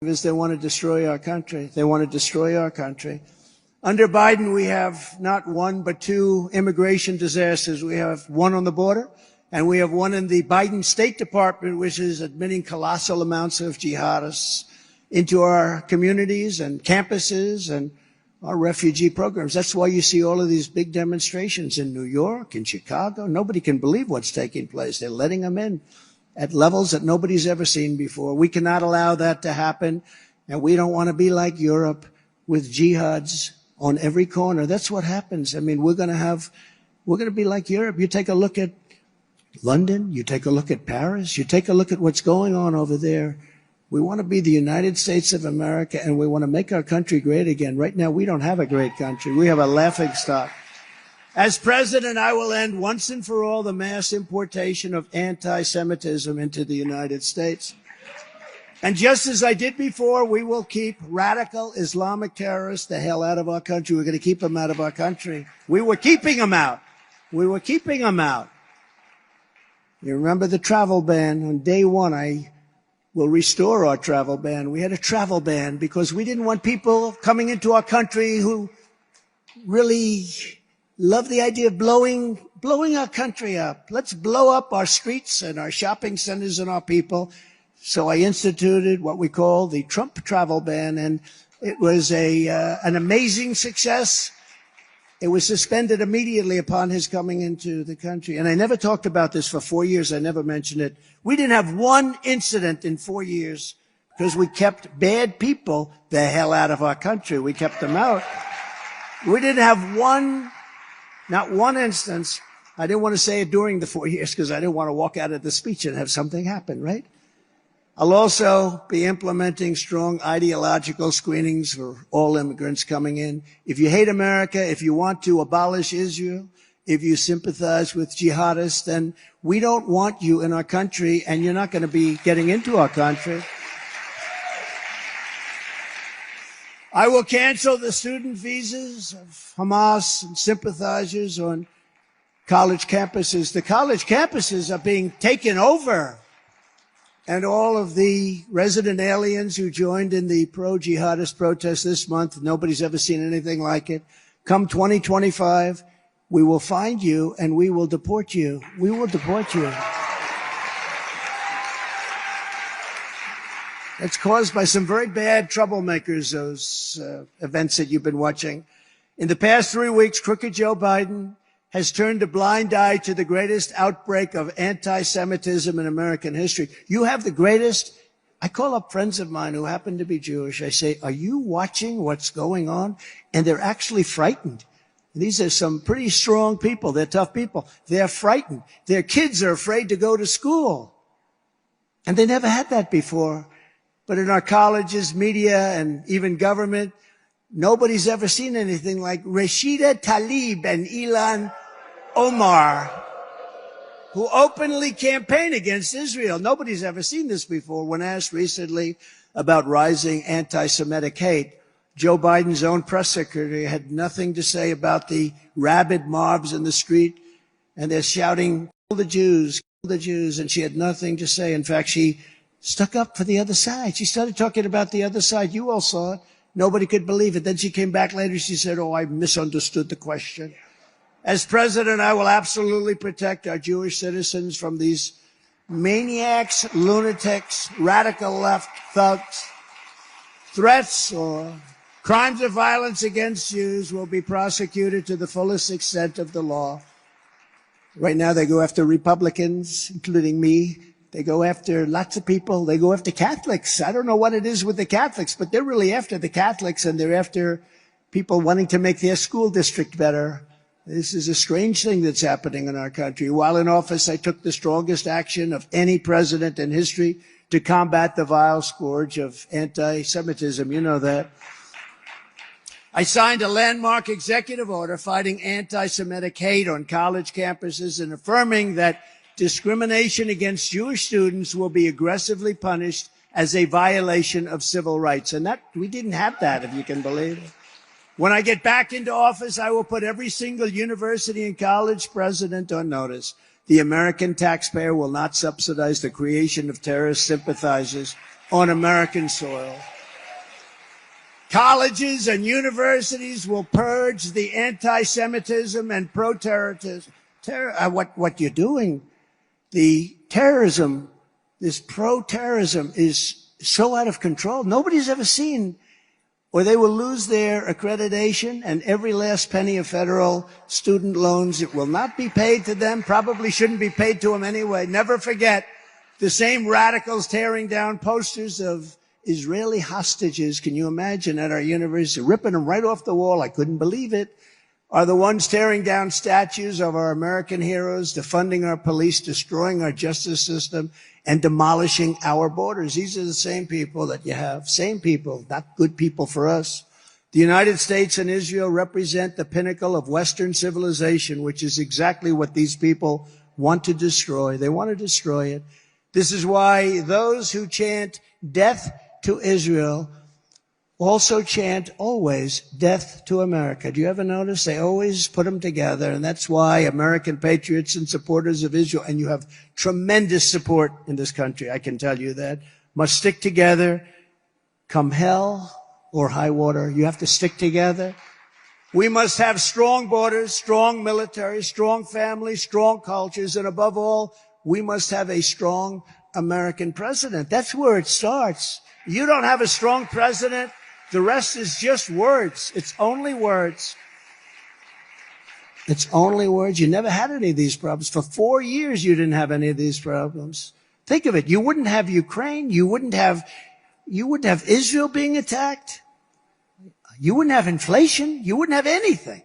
is they want to destroy our country. They want to destroy our country. Under Biden, we have not one but two immigration disasters. We have one on the border, and we have one in the Biden State Department, which is admitting colossal amounts of jihadists into our communities and campuses and our refugee programs. That's why you see all of these big demonstrations in New York, in Chicago. Nobody can believe what's taking place. They're letting them in at levels that nobody's ever seen before. We cannot allow that to happen, and we don't want to be like Europe with jihads on every corner. That's what happens. I mean, we're going to be like Europe. You take a look at London, you take a look at Paris, you take a look at what's going on over there. We want to be the United States of America, and we want to make our country great again. Right now, we don't have a great country. We have a laughingstock. As president, I will end once and for all the mass importation of anti-Semitism into the United States. And just as I did before, we will keep radical Islamic terrorists the hell out of our country. We're going to keep them out of our country. We were keeping them out. We were keeping them out. You remember the travel ban? On day one, I will restore our travel ban. We had a travel ban because we didn't want people coming into our country who really love the idea of blowing our country up. Let's blow up our streets and our shopping centers and our people. So I instituted what we call the Trump travel ban, and it was an amazing success. It was suspended immediately upon his coming into the country. And I never talked about this for 4 years. I never mentioned it. We didn't have one incident in 4 years because we kept bad people the hell out of our country. We kept them out. We didn't have not one instance. I didn't want to say it during the 4 years because I didn't want to walk out of the speech and have something happen, right? I'll also be implementing strong ideological screenings for all immigrants coming in. If you hate America, if you want to abolish Israel, if you sympathize with jihadists, then we don't want you in our country, and you're not going to be getting into our country. I will cancel the student visas of Hamas and sympathizers on college campuses. The college campuses are being taken over. And all of the resident aliens who joined in the pro-jihadist protest this month, nobody's ever seen anything like it. Come 2025, we will find you and we will deport you. We will deport you. It's caused by some very bad troublemakers, those events that you've been watching. In the past 3 weeks, crooked Joe Biden has turned a blind eye to the greatest outbreak of anti-Semitism in American history. You have the greatest. I call up friends of mine who happen to be Jewish. I say, are you watching what's going on? And they're actually frightened. These are some pretty strong people. They're tough people. They're frightened. Their kids are afraid to go to school. And they never had that before. But in our colleges, media, and even government, nobody's ever seen anything like Rashida Tlaib and Ilan Omar, who openly campaign against Israel. Nobody's ever seen this before. When asked recently about rising anti-Semitic hate, Joe Biden's own press secretary had nothing to say about the rabid mobs in the street, and they're shouting, kill the Jews, kill the Jews, and she had nothing to say. In fact, she stuck up for the other side. She started talking about the other side. You all saw it. Nobody could believe it. Then she came back later. She said, oh, I misunderstood the question. As president, I will absolutely protect our Jewish citizens from these maniacs, lunatics, radical left thugs. Threats or crimes of violence against Jews will be prosecuted to the fullest extent of the law. Right now, they go after Republicans, including me. They go after lots of people. They go after Catholics. I don't know what it is with the Catholics, but they're really after the Catholics, and they're after people wanting to make their school district better. This is a strange thing that's happening in our country. While in office, I took the strongest action of any president in history to combat the vile scourge of anti-Semitism. You know that. I signed a landmark executive order fighting anti-Semitic hate on college campuses and affirming that discrimination against Jewish students will be aggressively punished as a violation of civil rights. And that we didn't have that, if you can believe it. When I get back into office, I will put every single university and college president on notice. The American taxpayer will not subsidize the creation of terrorist sympathizers on American soil. Colleges and universities will purge the anti-Semitism and pro-terrorism. What you're doing, the terrorism, this pro-terrorism is so out of control. Nobody's ever seen, or they will lose their accreditation and every last penny of federal student loans. It will not be paid to them, probably shouldn't be paid to them anyway. Never forget, the same radicals tearing down posters of Israeli hostages, can you imagine, at our university, ripping them right off the wall, I couldn't believe it, are the ones tearing down statues of our American heroes, defunding our police, destroying our justice system, and demolishing our borders. These are the same people that you have, same people, not good people for us. The United States and Israel represent the pinnacle of Western civilization, which is exactly what these people want to destroy. They want to destroy it. This is why those who chant death to Israel also chant always death to America. Do you ever notice? They always put them together, and that's why American patriots and supporters of Israel, and you have tremendous support in this country, I can tell you that, must stick together, come hell or high water. You have to stick together. We must have strong borders, strong military, strong families, strong cultures, and above all, we must have a strong American president. That's where it starts. You don't have a strong president, the rest is just words. It's only words. It's only words. You never had any of these problems. For 4 years, you didn't have any of these problems. Think of it. You wouldn't have Ukraine. You wouldn't have Israel being attacked. You wouldn't have inflation. You wouldn't have anything.